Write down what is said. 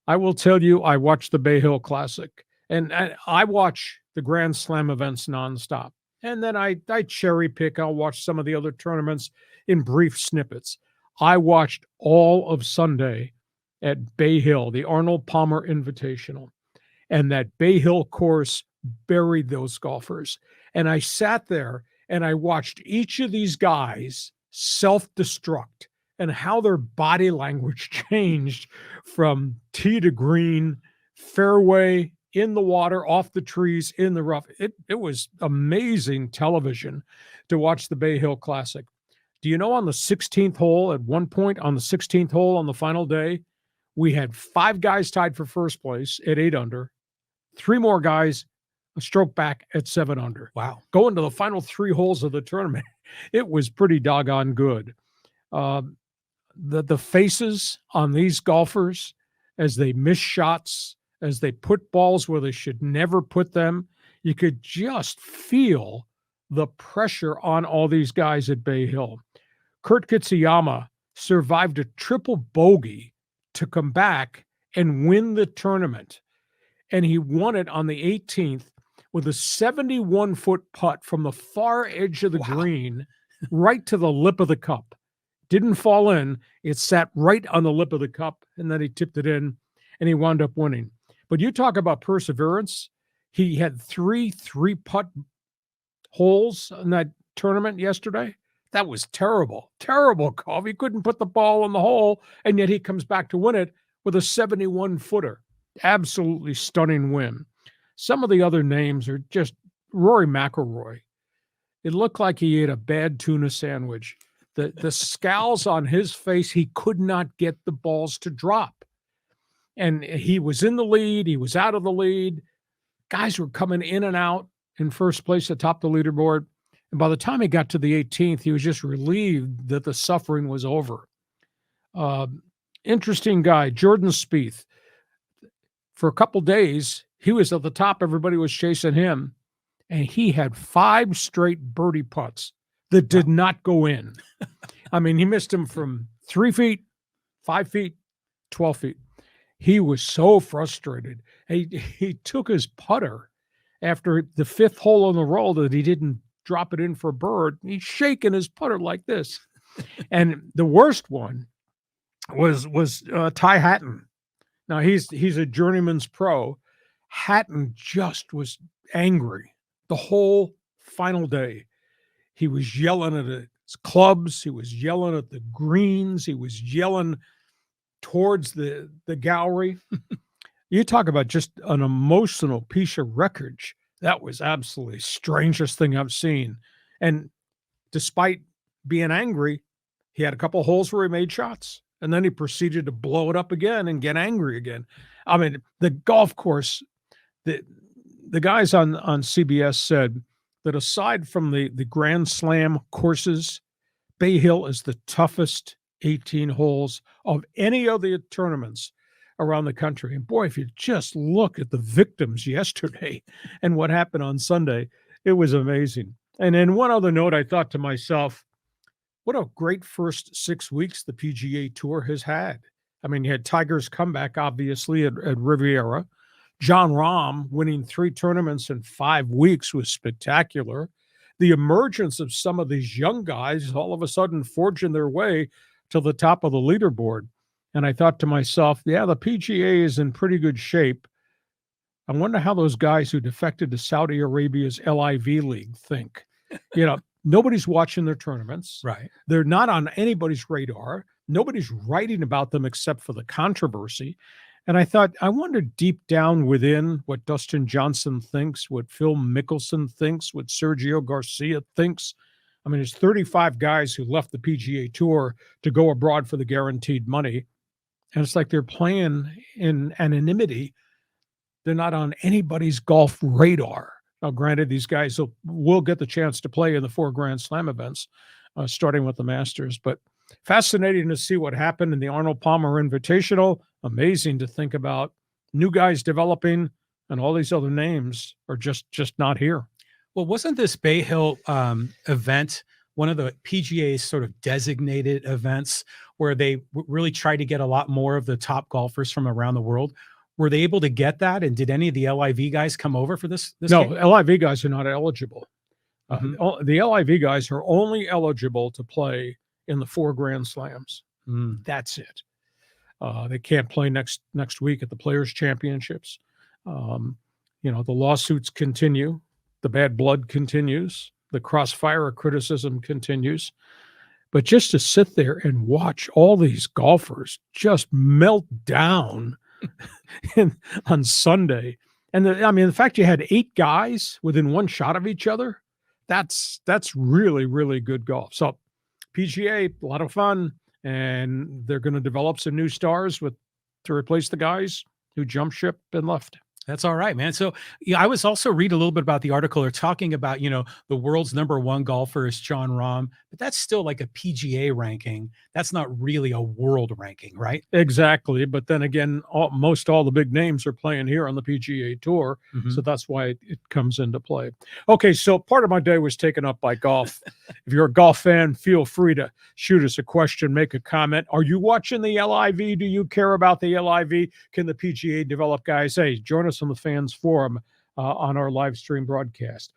I will tell you, I watched the Bay Hill Classic, and I watch the Grand Slam events nonstop. And then I cherry pick. I'll watch some of the other tournaments in brief snippets. I watched all of Sunday at Bay Hill, the Arnold Palmer Invitational, and that Bay Hill course buried those golfers. And I sat there and I watched each of these guys self destruct and how their body language changed from tee to green, fairway, in the water, off the trees, in the rough. It was amazing television to watch the Bay Hill Classic. Do you know on the 16th hole, at one point on the 16th hole on the final day, we had five guys tied for first place at 8 under, three more guys a stroke back at 7 under. Wow. Going to the final 3 holes of the tournament, it was pretty doggone good. The faces on these golfers as they miss shots, as they put balls where they should never put them, you could just feel the pressure on all these guys at Bay Hill. Kurt Kitayama survived a triple bogey to come back and win the tournament. And he won it on the 18th with a 71-foot putt from the far edge of the green right to the lip of the cup. Didn't fall in. It sat right on the lip of the cup, and then he tipped it in, and he wound up winning. But you talk about perseverance. He had 3 3-putt holes in that tournament yesterday. That was terrible, terrible golf. He couldn't put the ball in the hole, and yet he comes back to win it with a 71-footer. Absolutely stunning win. Some of the other names are just Rory McIlroy. It looked like he ate a bad tuna sandwich. The scowls on his face, he could not get the balls to drop. And he was in the lead. He was out of the lead. Guys were coming in and out in first place atop the leaderboard. And by the time he got to the 18th, he was just relieved that the suffering was over. Interesting guy, Jordan Spieth. For a couple days, he was at the top. Everybody was chasing him. And he had 5 straight birdie putts that did not go in. I mean, he missed them from 3 feet, 5 feet, 12 feet. He was so frustrated. He took his putter after the 5th hole on the roll that he didn't drop it in for a bird. He's shaking his putter like this. And the worst one was Ty Hatton. Now, he's a journeyman's pro. Hatton just was angry the whole final day. He was yelling at his clubs. He was yelling at the greens. He was yelling towards the gallery. You talk about just an emotional piece of wreckage. That was absolutely the strangest thing I've seen. And despite being angry, he had a couple holes where he made shots. And then he proceeded to blow it up again and get angry again. I mean, the golf course, the guys on CBS said that aside from the Grand Slam courses, Bay Hill is the toughest 18 holes of any of the tournaments around the country. And boy, if you just look at the victims yesterday and what happened on Sunday, it was amazing. And then one other note, I thought to myself, what a great first 6 weeks the PGA Tour has had. I mean, you had Tiger's comeback, obviously, at Riviera. Jon Rahm winning 3 tournaments in 5 weeks was spectacular. The emergence of some of these young guys all of a sudden forging their way to the top of the leaderboard. And I thought to myself, yeah, the PGA is in pretty good shape. I wonder how those guys who defected to Saudi Arabia's LIV League think. You know, nobody's watching their tournaments. Right. They're not on anybody's radar. Nobody's writing about them except for the controversy. And I thought, I wonder deep down within what Dustin Johnson thinks, what Phil Mickelson thinks, what Sergio Garcia thinks. I mean, there's 35 guys who left the PGA Tour to go abroad for the guaranteed money. And it's like they're playing in anonymity. They're not on anybody's golf radar. Now, granted, these guys will get the chance to play in the 4 Grand Slam events, starting with the Masters. But fascinating to see what happened in the Arnold Palmer Invitational. Amazing to think about new guys developing, and all these other names are just not here. Well, wasn't this Bay Hill event one of the PGA's sort of designated events where they really tried to get a lot more of the top golfers from around the world. Were they able to get that? And did any of the LIV guys come over for this No, game? LIV guys are not eligible. Mhm. The LIV guys are only eligible to play in the 4 Grand Slams. That's it. They can't play next week at the Players Championships. The lawsuits continue. The bad blood continues. The crossfire of criticism continues. But just to sit there and watch all these golfers just melt down on Sunday. And the fact you had 8 guys within one shot of each other, that's really, really good golf. So PGA, a lot of fun, and they're going to develop some new stars to replace the guys who jumped ship and left. That's all right, man. So I was also read a little bit about the article. They're talking about, the world's #1 golfer is Jon Rahm, but that's still like a PGA ranking. That's not really a world ranking, right? Exactly. But then again, most all the big names are playing here on the PGA Tour. So that's why it comes into play. Okay, so part of my day was taken up by golf. If you're a golf fan, feel free to shoot us a question, make a comment. Are you watching the LIV? Do you care about the LIV? Can the PGA develop guys? Hey, join us on the Fans Forum on our live stream broadcast.